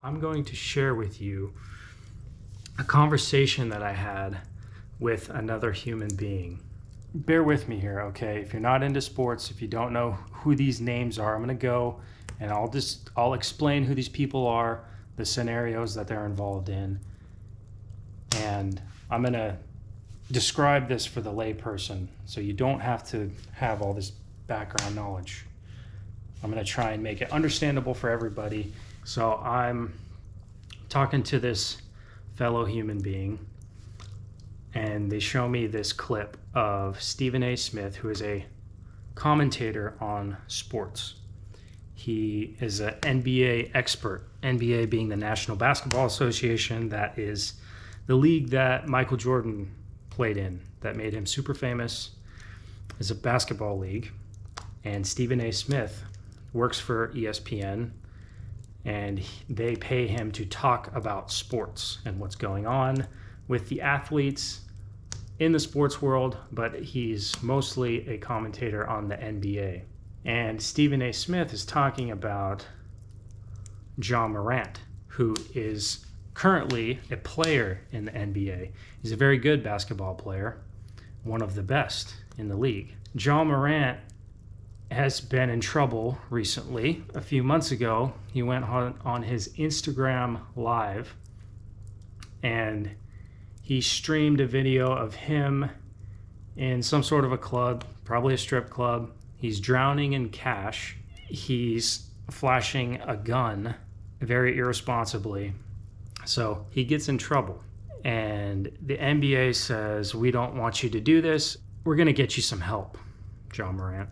I'm going to share with you a conversation that I had with another human being. Bear with me here, okay? If you're not into sports, if you don't know who these names are, I'm going to go and I'll explain who these people are, the scenarios that they're involved in, and I'm going to describe this for the layperson so you don't have to have all this background knowledge. I'm going to try and make it understandable for everybody. So I'm talking to this fellow human being, and they show me this clip of Stephen A. Smith, who is a commentator on sports. He is an NBA expert, NBA being the National Basketball Association. That is the league that Michael Jordan played in, that made him super famous. It's a basketball league. And Stephen A. Smith works for ESPN, and they pay him to talk about sports and what's going on with the athletes in the sports world, but he's mostly a commentator on the NBA. And Stephen A. Smith is talking about Ja Morant, who is currently a player in the NBA. He's a very good basketball player, one of the best in the league. Ja Morant has been in trouble recently. A few months ago, he went on his Instagram Live and he streamed a video of him in some sort of a club, probably a strip club. He's drowning in cash. He's flashing a gun very irresponsibly. So he gets in trouble. And the NBA says, "We don't want you to do this. We're going to get you some help, Ja Morant.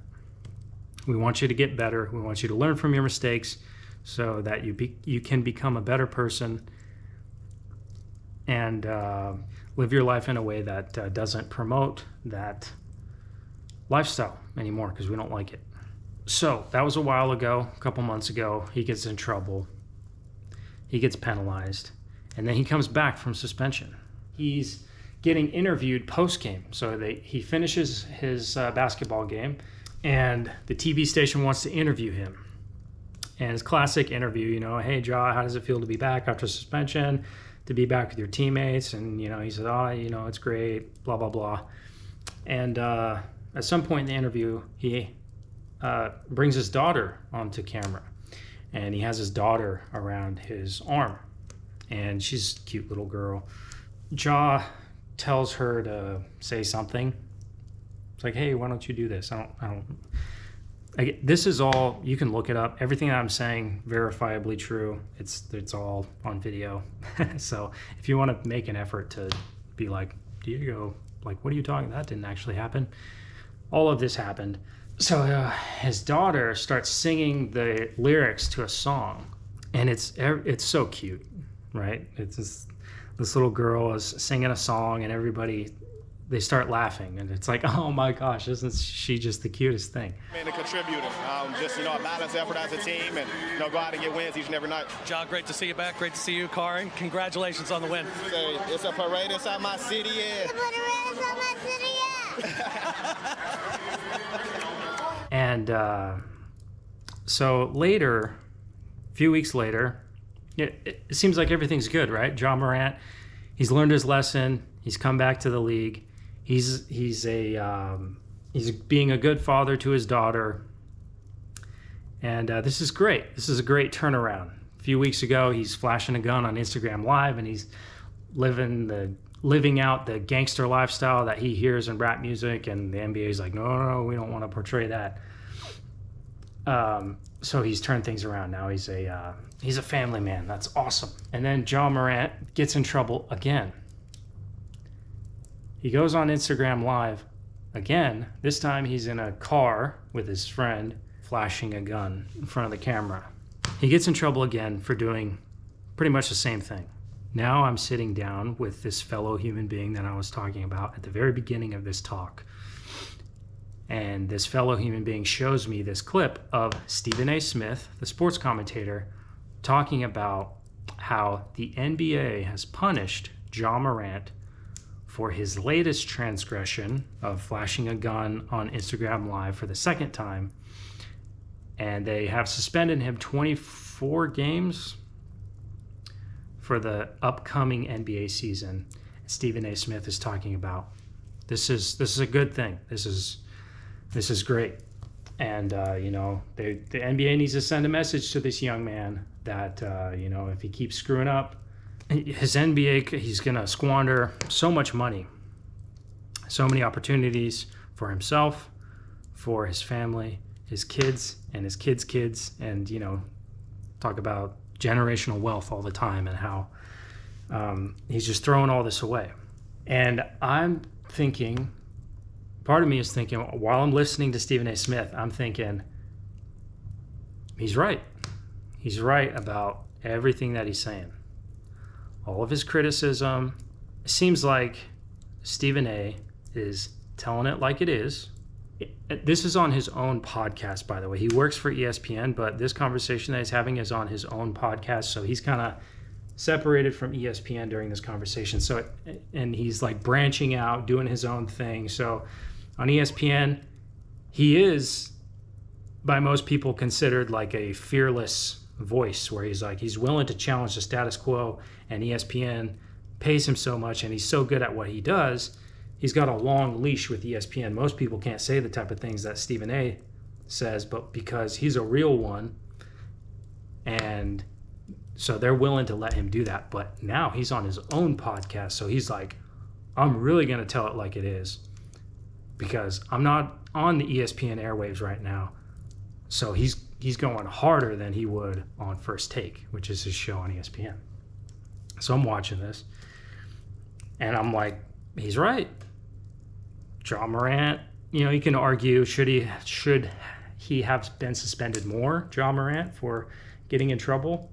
We want you to get better. We want you to learn from your mistakes so that you can become a better person and live your life in a way that doesn't promote that lifestyle anymore, because we don't like it." So that was a while ago, a couple months ago. He gets in trouble. He gets penalized. And then he comes back from suspension. He's getting interviewed post-game. So he finishes his basketball game, and the TV station wants to interview him. And his classic interview, "Hey, Ja, how does it feel to be back after suspension, to be back with your teammates?" And, he said, "It's great, blah, blah, blah." And at some point in the interview, he brings his daughter onto camera. And he has his daughter around his arm. And she's a cute little girl. Ja tells her to say something. It's like, "Hey, why don't you do this?" This is all, you can look it up. Everything that I'm saying, verifiably true. It's all on video. So if you want to make an effort to be like, "Diego, what are you talking? That didn't actually happen." All of this happened. So his daughter starts singing the lyrics to a song, and it's so cute, right? It's this little girl is singing a song, and everybody, they start laughing, and it's like, oh my gosh, isn't she just the cutest thing? And a contributor, just a balanced effort as a team, and go out and get wins each and every night. John, great to see you back. Great to see you, Kari. Congratulations on the win. It's a parade inside my city, yeah. It's a parade inside my city, yeah. And so later, a few weeks later, it seems like everything's good, right? Ja Morant, he's learned his lesson. He's come back to the league. He's being a good father to his daughter. And this is great. This is a great turnaround. A few weeks ago, he's flashing a gun on Instagram Live, and he's living out the gangster lifestyle that he hears in rap music, and the NBA is like, no, we don't want to portray that. So he's turned things around. Now he's a family man. That's awesome. And then Ja Morant gets in trouble again. He goes on Instagram Live again. This time he's in a car with his friend, flashing a gun in front of the camera. He gets in trouble again for doing pretty much the same thing. Now I'm sitting down with this fellow human being that I was talking about at the very beginning of this talk. And this fellow human being shows me this clip of Stephen A. Smith, the sports commentator, talking about how the NBA has punished Ja Morant for his latest transgression of flashing a gun on Instagram Live for the second time. And they have suspended him 24 games for the upcoming NBA season. Stephen A. Smith is talking about this is a good thing. This is great. And, the NBA needs to send a message to this young man that, if he keeps screwing up, his NBA, he's going to squander so much money, so many opportunities for himself, for his family, his kids, and his kids' kids, and, talk about generational wealth all the time and how he's just throwing all this away. And I'm thinking, part of me is thinking, while I'm listening to Stephen A. Smith, I'm thinking, he's right. He's right about everything that he's saying. All of his criticism. It seems like Stephen A. is telling it like it is. This is on his own podcast, by the way. He works for ESPN, but this conversation that he's having is on his own podcast. So he's kind of separated from ESPN during this conversation. And he's like branching out, doing his own thing. So on ESPN, he is, by most people, considered like a fearless voice, where he's willing to challenge the status quo, and ESPN pays him so much, and he's so good at what he does. He's got a long leash with ESPN. Most people can't say the type of things that Stephen A. says, but because he's a real one, and so they're willing to let him do that. But now he's on his own podcast, so he's like, I'm really going to tell it like it is, because I'm not on the ESPN airwaves right now. So he's going harder than he would on First Take, which is his show on ESPN. So I'm watching this, and I'm like, he's right. Ja Morant, you can argue, should he have been suspended more, Ja Morant, for getting in trouble?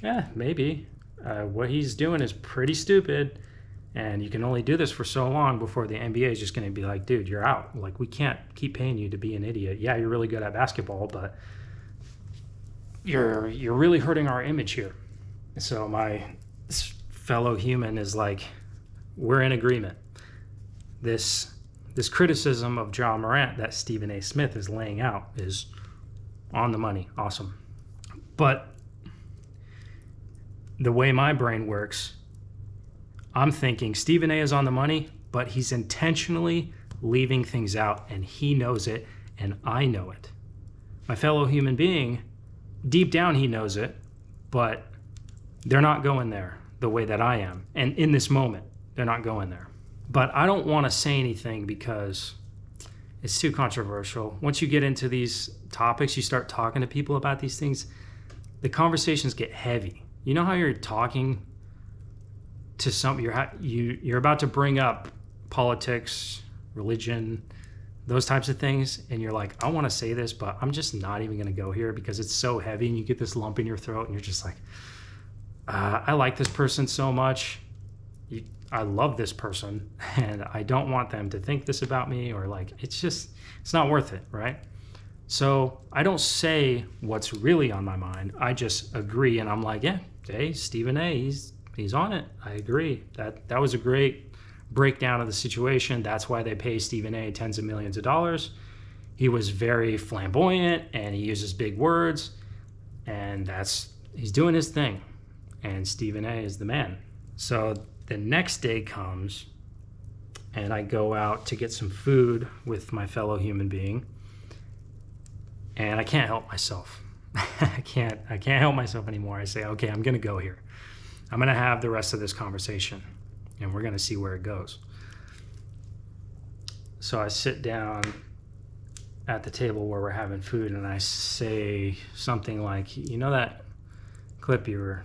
Yeah, maybe. What he's doing is pretty stupid, and you can only do this for so long before the NBA is just going to be like, dude, you're out. Like, we can't keep paying you to be an idiot. Yeah, you're really good at basketball, but you're really hurting our image here. So my fellow human is like, we're in agreement. This criticism of Ja Morant that Stephen A. Smith is laying out is on the money. Awesome. But the way my brain works, I'm thinking Stephen A. is on the money, but he's intentionally leaving things out, and he knows it, and I know it. My fellow human being, deep down he knows it, but they're not going there the way that I am. And in this moment, they're not going there. But I don't want to say anything because it's too controversial. Once you get into these topics, you start talking to people about these things, the conversations get heavy. You know how you're talking to you're about to bring up politics, religion, those types of things, and you're like, I want to say this, but I'm just not even going to go here because it's so heavy, and you get this lump in your throat, and you're just like, I like this person so much. I love this person, and I don't want them to think this about me, or like, it's not worth it, right? So I don't say what's really on my mind. I just agree, and I'm like, yeah, hey, Stephen A., he's on it. I agree. That was a great breakdown of the situation. That's why they pay Stephen A. tens of millions of dollars. He was very flamboyant, and he uses big words, and he's doing his thing, and Stephen A. is the man. So the next day comes, and I go out to get some food with my fellow human being, and I can't help myself. I can't help myself anymore. I say, okay, I'm going to go here. I'm going to have the rest of this conversation, and we're going to see where it goes. So I sit down at the table where we're having food, and I say something like, you know that clip we were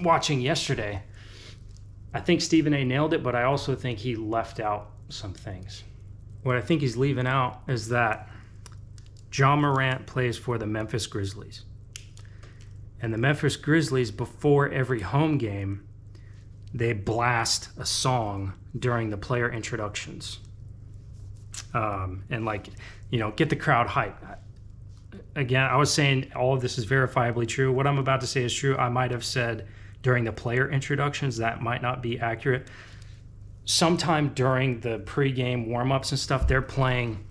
watching yesterday? I think Stephen A. nailed it, but I also think he left out some things. What I think he's leaving out is that Ja Morant plays for the Memphis Grizzlies. And the Memphis Grizzlies, before every home game, they blast a song during the player introductions. And get the crowd hyped. Again, I was saying all of this is verifiably true. What I'm about to say is true. I might have said during the player introductions. That might not be accurate. Sometime during the pregame warm-ups and stuff, they're playing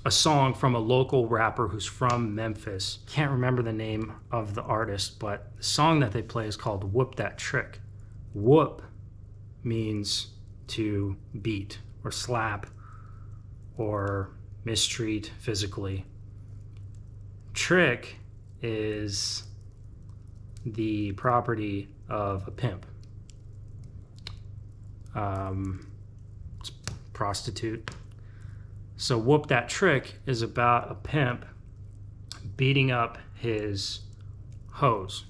a song from a local rapper who's from Memphis. Can't remember the name of the artist, but the song that they play is called Whoop That Trick. Whoop means to beat or slap or mistreat physically. Trick is the property of a pimp. It's prostitute. So Whoop That Trick is about a pimp beating up his hoes.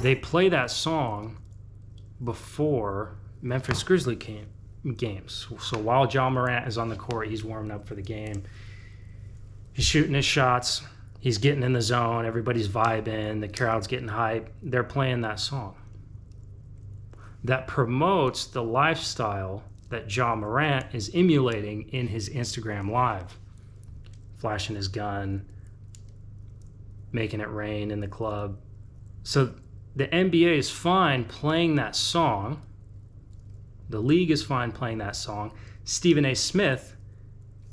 They play that song before Memphis Grizzlies games. So while Ja Morant is on the court, he's warming up for the game. He's shooting his shots. He's getting in the zone. Everybody's vibing. The crowd's getting hype. They're playing that song. That promotes the lifestyle that Ja Morant is emulating in his Instagram Live. Flashing his gun, making it rain in the club. So the NBA is fine playing that song. The league is fine playing that song. Stephen A. Smith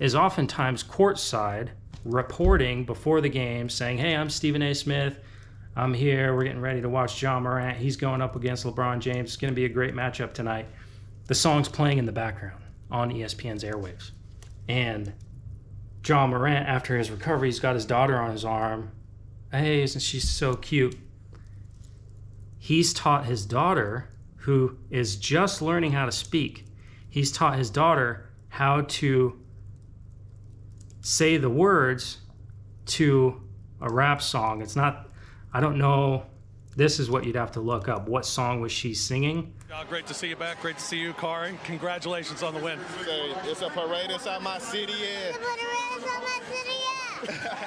is oftentimes courtside reporting before the game saying, hey, I'm Stephen A. Smith. I'm here. We're getting ready to watch Ja Morant. He's going up against LeBron James. It's going to be a great matchup tonight. The song's playing in the background on ESPN's airwaves. And Ja Morant, after his recovery, he's got his daughter on his arm. Hey, isn't she so cute? He's taught his daughter, who is just learning how to speak, he's taught his daughter how to say the words to a rap song. It's not, I don't know, this is what you'd have to look up. What song was she singing? Great to see you back. Great to see you, Kari. Congratulations on the win. It's a parade inside my city, yeah. The parade inside my city, yeah.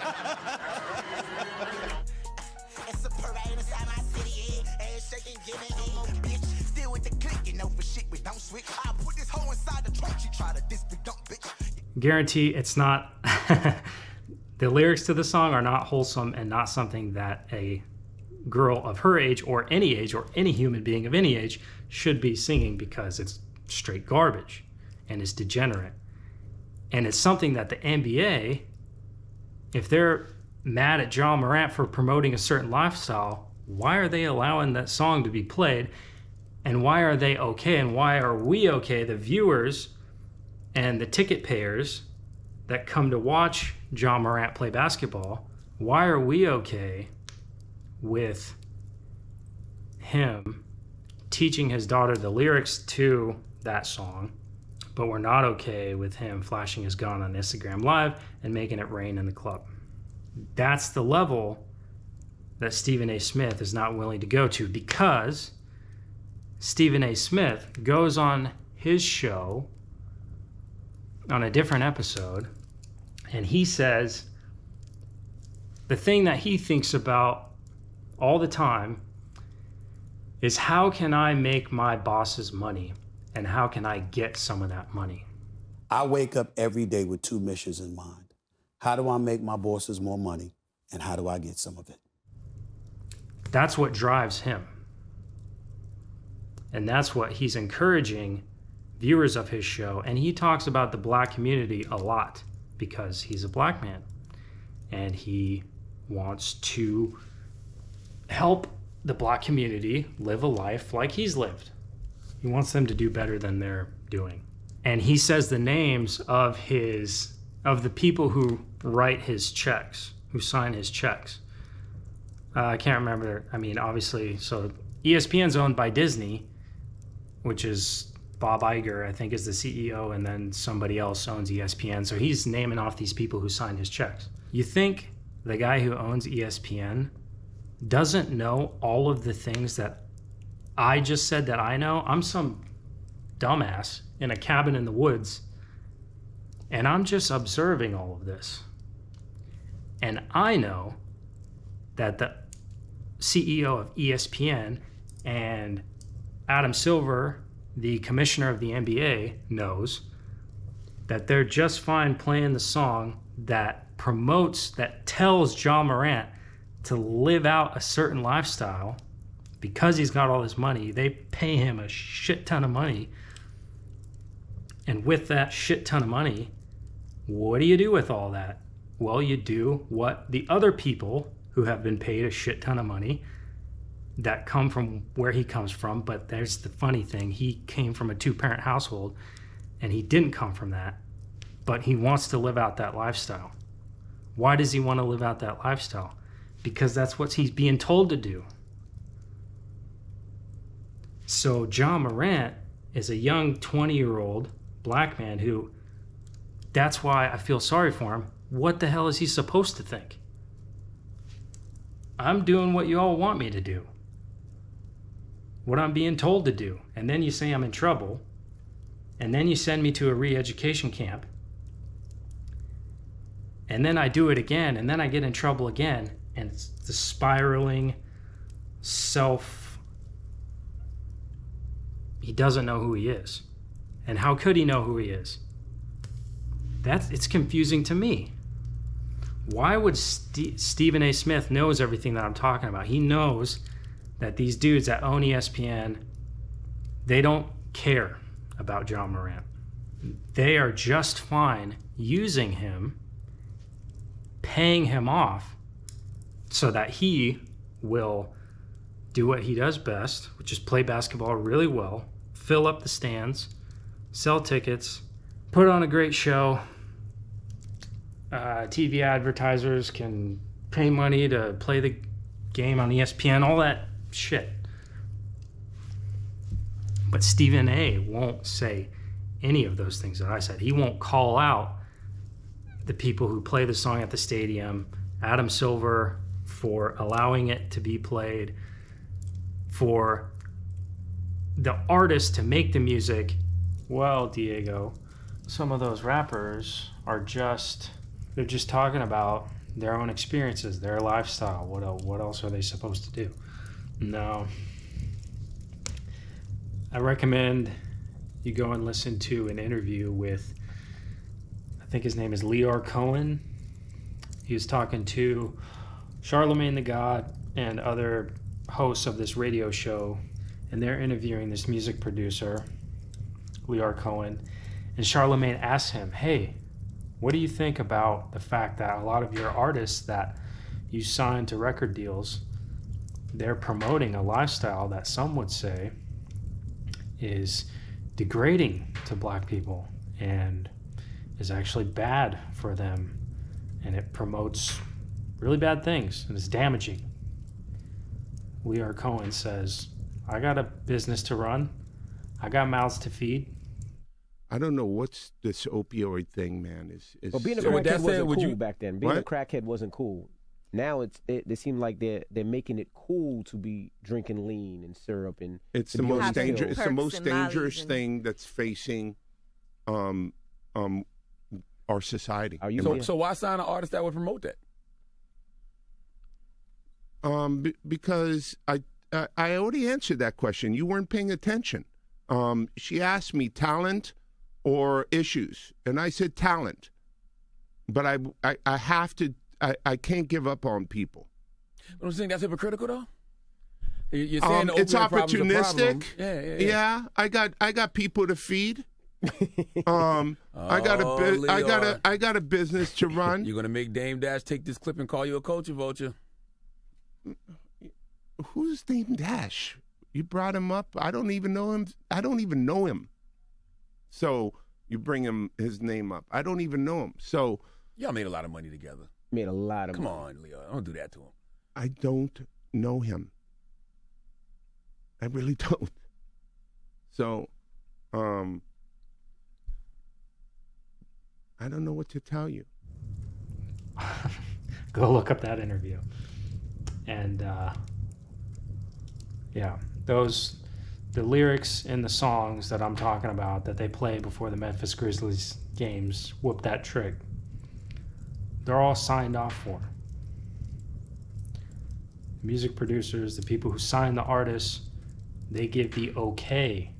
It's a parade inside my city, yeah. Ass shaking, giving ammo, bitch. Still with the click, you know, for shit we don't switch. I put this hoe inside the trunk, she try to diss me, dump, bitch. Guarantee it's not, the lyrics to the song are not wholesome and not something that a girl of her age or any human being of any age should be singing, because it's straight garbage and it's degenerate. And it's something that the NBA, if they're mad at Ja Morant for promoting a certain lifestyle, why are they allowing that song to be played? And why are they okay? And why are we okay, the viewers and the ticket payers that come to watch Ja Morant play basketball? Why are we okay with him teaching his daughter the lyrics to that song, but we're not okay with him flashing his gun on Instagram Live and making it rain in the club? That's the level that Stephen A. Smith is not willing to go to, because Stephen A. Smith goes on his show on a different episode and he says the thing that he thinks about all the time is, how can I make my bosses money and how can I get some of that money? I wake up every day with two missions in mind. How do I make my bosses more money, and how do I get some of it? That's what drives him. And that's what he's encouraging viewers of his show. And he talks about the black community a lot because he's a black man and he wants to help the black community live a life like he's lived. He wants them to do better than they're doing. And he says the names of the people who write his checks, who sign his checks. I can't remember. I mean, obviously, so ESPN's owned by Disney, which is Bob Iger, I think, is the CEO, and then somebody else owns ESPN. So he's naming off these people who sign his checks. You think the guy who owns ESPN doesn't know all of the things that I just said that I know? I'm some dumbass in a cabin in the woods, and I'm just observing all of this. And I know that the CEO of ESPN and Adam Silver, the commissioner of the NBA, knows that they're just fine playing the song that promotes, that tells Ja Morant to live out a certain lifestyle because he's got all this money. They pay him a shit ton of money. And with that shit ton of money, what do you do with all that? Well, you do what the other people who have been paid a shit ton of money that come from where he comes from. But there's the funny thing. He came from a 2-parent household and he didn't come from that, but he wants to live out that lifestyle. Why does he want to live out that lifestyle? Because that's what he's being told to do. So Ja Morant is a young 20-year-old black man who, that's why I feel sorry for him. What the hell is he supposed to think? I'm doing what you all want me to do. What I'm being told to do. And then you say I'm in trouble. And then you send me to a re-education camp. And then I do it again. And then I get in trouble again. And it's the spiraling he doesn't know who he is. And how could he know who he is? It's confusing to me. Why would Stephen A. Smith knows everything that I'm talking about? He knows that these dudes that own ESPN, they don't care about Ja Morant. They are just fine using him, paying him off so that he will do what he does best, which is play basketball really well, fill up the stands, sell tickets, put on a great show. TV advertisers can pay money to play the game on ESPN, all that shit. But Stephen A. won't say any of those things that I said. He won't call out the people who play the song at the stadium, Adam Silver for allowing it to be played, for the artist to make the music. Well, Diego, some of those rappers are they're just talking about their own experiences, their lifestyle. What else are they supposed to do? No. I recommend you go and listen to an interview with, I think his name is Lyor Cohen. He was talking to Charlemagne the God and other hosts of this radio show, and they're interviewing this music producer, Lyor Cohen. And Charlemagne asked him, hey, what do you think about the fact that a lot of your artists that you sign to record deals, they're promoting a lifestyle that some would say is degrading to black people and is actually bad for them, and it promotes really bad things and is damaging? Lyor Cohen says, I got a business to run. I got mouths to feed. I don't know what's this opioid thing, man. But being a so crackhead wasn't cool back then. Being What? a crackhead wasn't cool. Now they seem like they're making it cool to be drinking lean and syrup and It's to the be on most the dangerous. scale. It's the most Perks and mollies dangerous and- thing that's facing, our society. Are you? So why sign an artist that would promote that? Because I already answered that question. You weren't paying attention. She asked me talent or issues, and I said talent. But I have to. I can't give up on people. But I'm saying that's hypocritical, though. You're saying the It's opioid problem's a problem. opportunistic. Yeah. I got people to feed. I got a business to run. You're gonna make Dame Dash take this clip and call you a culture vulture. Who's Dame Dash? You brought him up. I don't even know him. So you bring his name up. I don't even know him. So Y'all made a lot of money together. Made a lot of Come money. on, Leo. Don't do that to him. I don't know him. I really don't. So, I don't know what to tell you. Go look up that interview. And the lyrics in the songs that I'm talking about that they play before the Memphis Grizzlies games, Whoop That Trick. They're all signed off for. Music producers, the people who sign the artists, they give the okay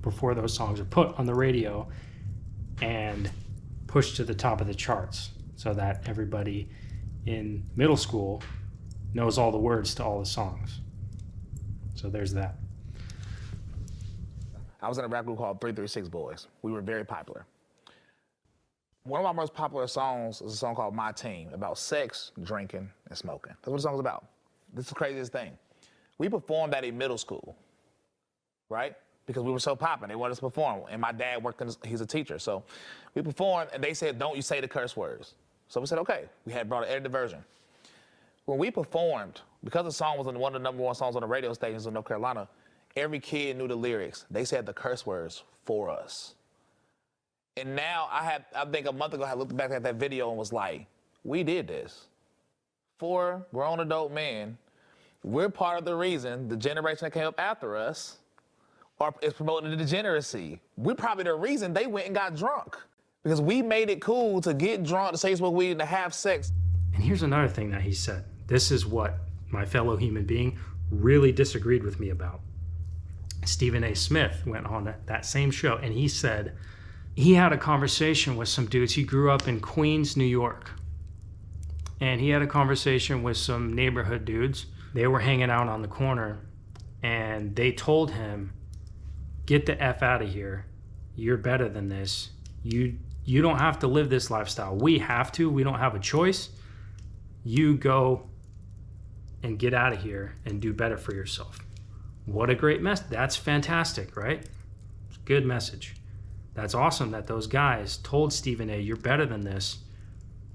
before those songs are put on the radio and pushed to the top of the charts so that everybody in middle school knows all the words to all the songs. So there's that. I was in a rap group called 336 Boys. We were very popular. One of my most popular songs is a song called My Team, about sex, drinking, and smoking. That's what the song's about. This is the craziest thing. We performed at a middle school, right? Because we were so popular, they wanted us to perform. And my dad he's a teacher. So we performed, and they said, don't you say the curse words. So we said, okay. We had brought an edited version. When we performed, because the song was one of the #1 songs on the radio stations in North Carolina, every kid knew the lyrics. They said the curse words for us. And now I think a month ago, I looked back at that video and was like, we did this. 4 grown adult men. We're part of the reason the generation that came up after us is promoting the degeneracy. We're probably the reason they went and got drunk. Because we made it cool to get drunk, to say smoke weed, and to have sex. And here's another thing that he said. This is what my fellow human being really disagreed with me about. Stephen A. Smith went on that same show, and he said he had a conversation with some dudes. He grew up in Queens, New York. And he had a conversation with some neighborhood dudes. They were hanging out on the corner, and they told him, get the F out of here. You're better than this. You don't have to live this lifestyle. We have to. We don't have a choice. You go and get out of here and do better for yourself. What a great message. That's fantastic, right? It's a good message. That's awesome that those guys told Stephen A, you're better than this.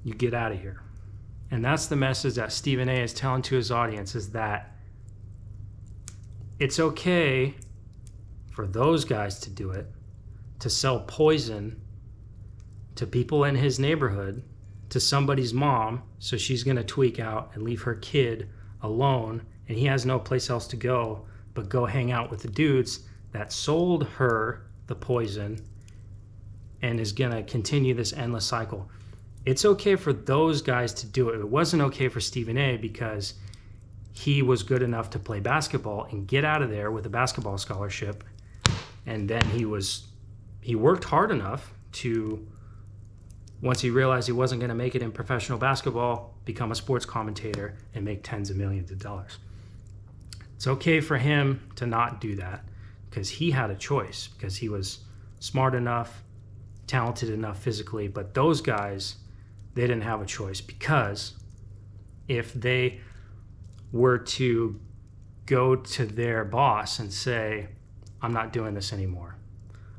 You get out of here. And that's the message that Stephen A is telling to his audience, is that it's okay for those guys to do it, to sell poison to people in his neighborhood, to somebody's mom, so she's gonna tweak out and leave her kid alone, and he has no place else to go but go hang out with the dudes that sold her the poison and is gonna continue this endless cycle. It's okay for those guys to do it. It wasn't okay for Stephen A because he was good enough to play basketball and get out of there with a basketball scholarship, and then he worked hard enough to, once he realized he wasn't going to make it in professional basketball, become a sports commentator and make tens of millions of dollars. It's okay for him to not do that because he had a choice, because he was smart enough, talented enough physically. But those guys, they didn't have a choice, because if they were to go to their boss and say, I'm not doing this anymore.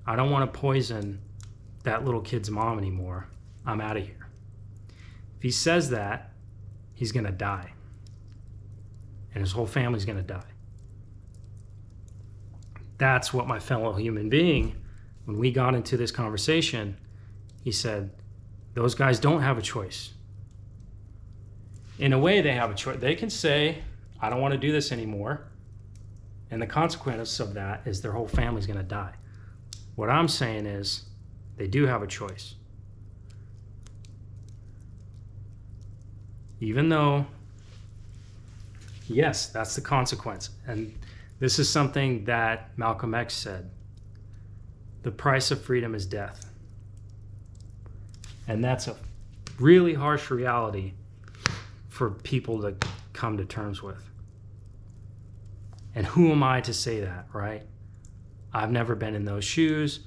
I don't want to poison that little kid's mom anymore. I'm out of here. If he says that, he's going to die. And his whole family's going to die. That's what my fellow human being, when we got into this conversation, he said, those guys don't have a choice. In a way, they have a choice. They can say, I don't want to do this anymore. And the consequence of that is their whole family's going to die. What I'm saying is, they do have a choice. Even though, yes, that's the consequence. And this is something that Malcolm X said. The price of freedom is death. And that's a really harsh reality for people to come to terms with. And who am I to say that, right? I've never been in those shoes.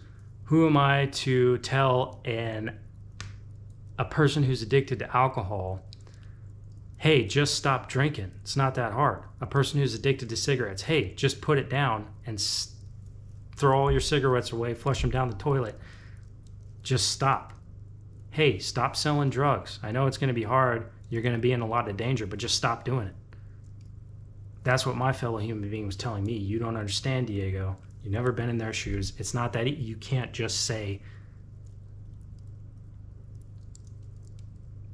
Who am I to tell a person who's addicted to alcohol, hey, just stop drinking. It's not that hard. A person who's addicted to cigarettes, hey, just put it down and throw all your cigarettes away, flush them down the toilet. Just stop. Hey, stop selling drugs. I know it's going to be hard. You're going to be in a lot of danger, but just stop doing it. That's what my fellow human being was telling me. You don't understand, Diego. You've never been in their shoes. It's not that you can't just say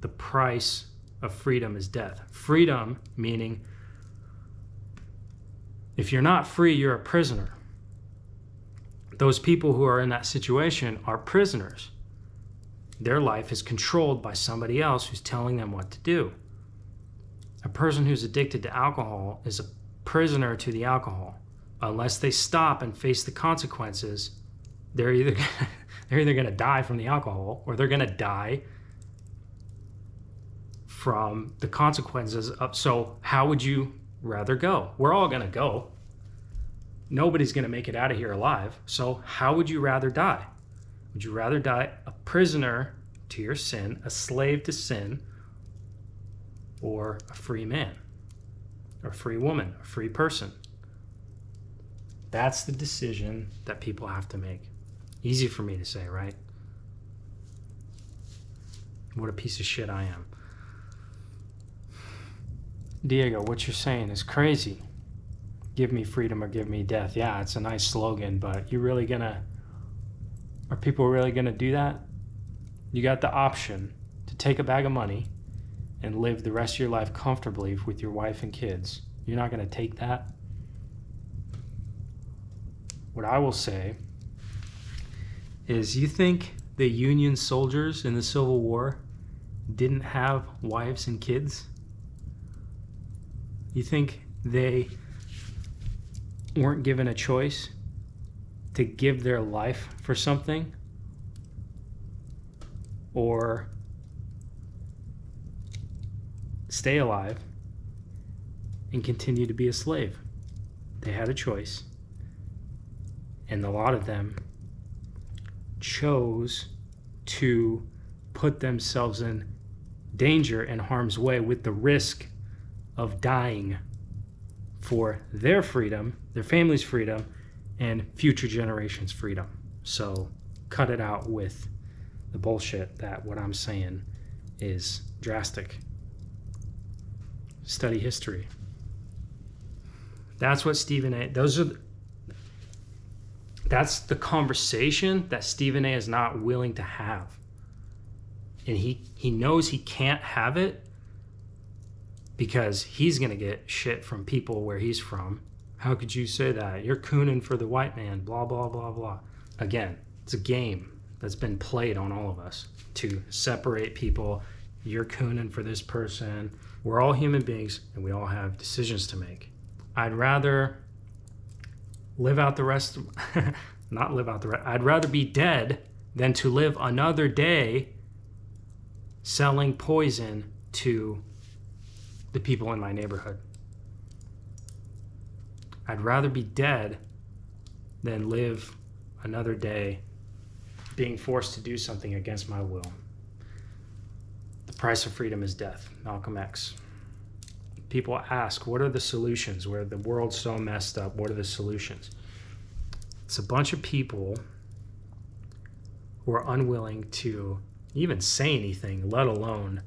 the price of freedom is death. Freedom meaning if you're not free, you're a prisoner. Those people who are in that situation are prisoners. their life is controlled by somebody else who's telling them what to do. A person who's addicted to alcohol is a prisoner to the alcohol. Unless they stop and face the consequences, they're either going to die from the alcohol, or they're going to die from the consequences of. So how would you rather go? We're all going to go. Nobody's going to make it out of here alive. So how would you rather die? Would you rather die a prisoner to your sin, a slave to sin, or a free man, or a free woman, a free person? That's the decision that people have to make. Easy for me to say, right? What a piece of shit I am. Diego, what you're saying is crazy. Give me freedom or give me death. Yeah, it's a nice slogan, but are people really gonna do that? You got the option to take a bag of money and live the rest of your life comfortably with your wife and kids. You're not gonna take that? What I will say is, you think the Union soldiers in the Civil War didn't have wives and kids? You think they weren't given a choice to give their life for something, or stay alive and continue to be a slave? They had a choice, and a lot of them chose to put themselves in danger and harm's way with the risk of dying for their freedom, their family's freedom, and future generations' freedom. So cut it out with the bullshit that what I'm saying is drastic. Study history. That's what Stephen A. That's the conversation that Stephen A. is not willing to have. And he knows he can't have it because he's going to get shit from people where he's from. How could you say that? You're cooning for the white man, blah, blah, blah, blah. Again, it's a game that's been played on all of us to separate people. You're cooning for this person. We're all human beings, and we all have decisions to make. I'd rather live out the rest of, not live out the rest, I'd rather be dead than to live another day selling poison to the people in my neighborhood. I'd rather be dead than live another day being forced to do something against my will. The price of freedom is death. Malcolm X. People ask, what are the solutions? Where the world's so messed up, what are the solutions? It's a bunch of people who are unwilling to even say anything, let alone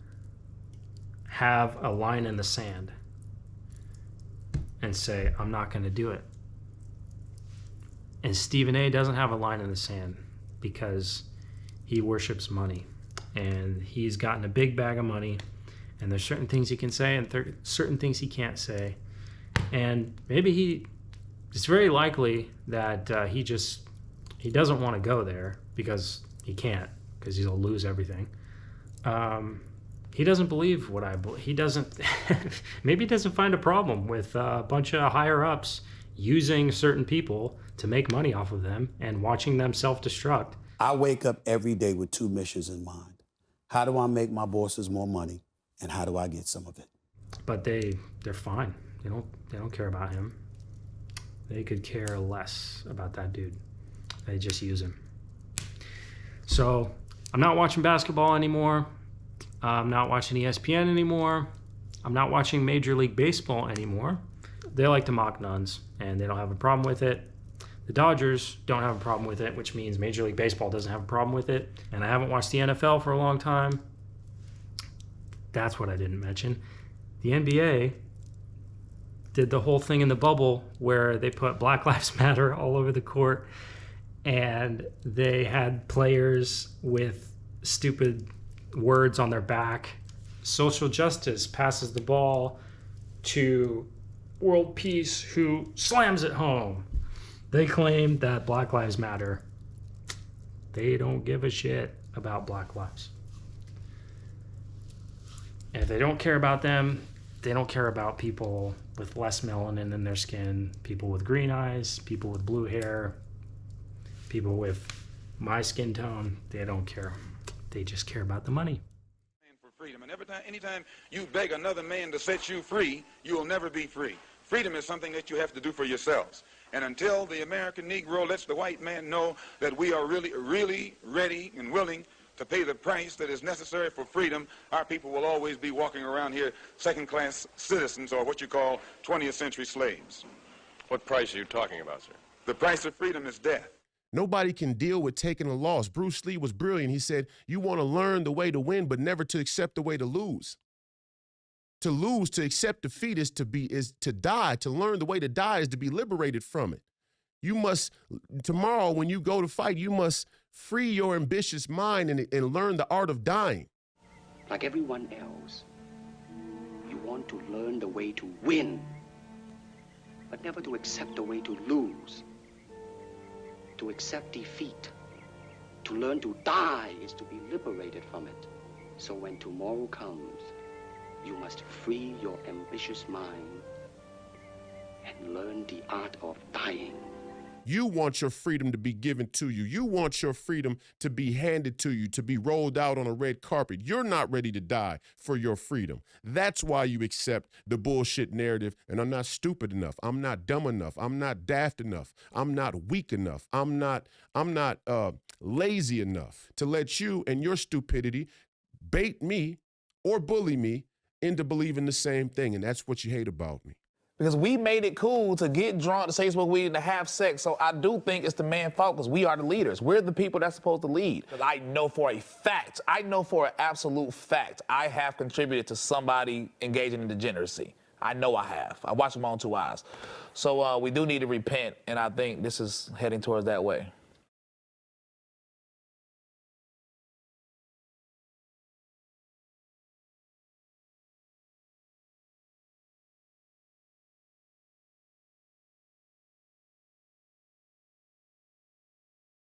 have a line in the sand and say, I'm not going to do it. And Stephen A. doesn't have a line in the sand because he worships money, and he's gotten a big bag of money, and there's certain things he can say and certain things he can't say. And maybe it's very likely that he doesn't want to go there because he can't, because he'll lose everything. He doesn't believe what I believe. He doesn't, maybe he doesn't find a problem with a bunch of higher ups using certain people to make money off of them and watching them self-destruct. I wake up every day with two missions in mind. How do I make my bosses more money, and how do I get some of it? But they're fine. They don't care about him. They could care less about that dude. They just use him. So I'm not watching basketball anymore. I'm not watching ESPN anymore. I'm not watching Major League Baseball anymore. They like to mock nuns, and they don't have a problem with it. The Dodgers don't have a problem with it, which means Major League Baseball doesn't have a problem with it. And I haven't watched the NFL for a long time. That's what I didn't mention. The NBA did the whole thing in the bubble where they put Black Lives Matter all over the court, and they had players with stupid words on their back. Social justice passes the ball to world peace, who slams it home. They claim that Black Lives Matter. They don't give a shit about Black lives. And if they don't care about them, they don't care about people with less melanin in their skin, people with green eyes, people with blue hair, people with my skin tone. They don't care. They just care about the money. For freedom, and anytime you beg another man to set you free, you will never be free. Freedom is something that you have to do for yourselves. And until the American Negro lets the white man know that we are really, really ready and willing to pay the price that is necessary for freedom, our people will always be walking around here second-class citizens, or what you call 20th century slaves. What price are you talking about, sir? The price of freedom is death. Nobody can deal with taking a loss. Bruce Lee was brilliant. He said, you want to learn the way to win, but never to accept the way to lose. To lose, to accept defeat is to die. To learn the way to die is to be liberated from it. You must, tomorrow when you go to fight, you must free your ambitious mind and learn the art of dying. Like everyone else, you want to learn the way to win, but never to accept the way to lose. To accept defeat, to learn to die is to be liberated from it. So when tomorrow comes, you must free your ambitious mind and learn the art of dying. You want your freedom to be given to you. You want your freedom to be handed to you, to be rolled out on a red carpet. You're not ready to die for your freedom. That's why you accept the bullshit narrative. And I'm not stupid enough. I'm not dumb enough. I'm not daft enough. I'm not weak enough. I'm not lazy enough to let you and your stupidity bait me or bully me into believing the same thing. And that's what you hate about me. Because we made it cool to get drunk, to say smoke weed, and to have sex. So I do think it's the man fault, because we are the leaders. We're the people that's supposed to lead. Because I know for a fact, I know for an absolute fact, I have contributed to somebody engaging in degeneracy. I know I have. I watched them on 2 eyes. So we do need to repent, and I think this is heading towards that way.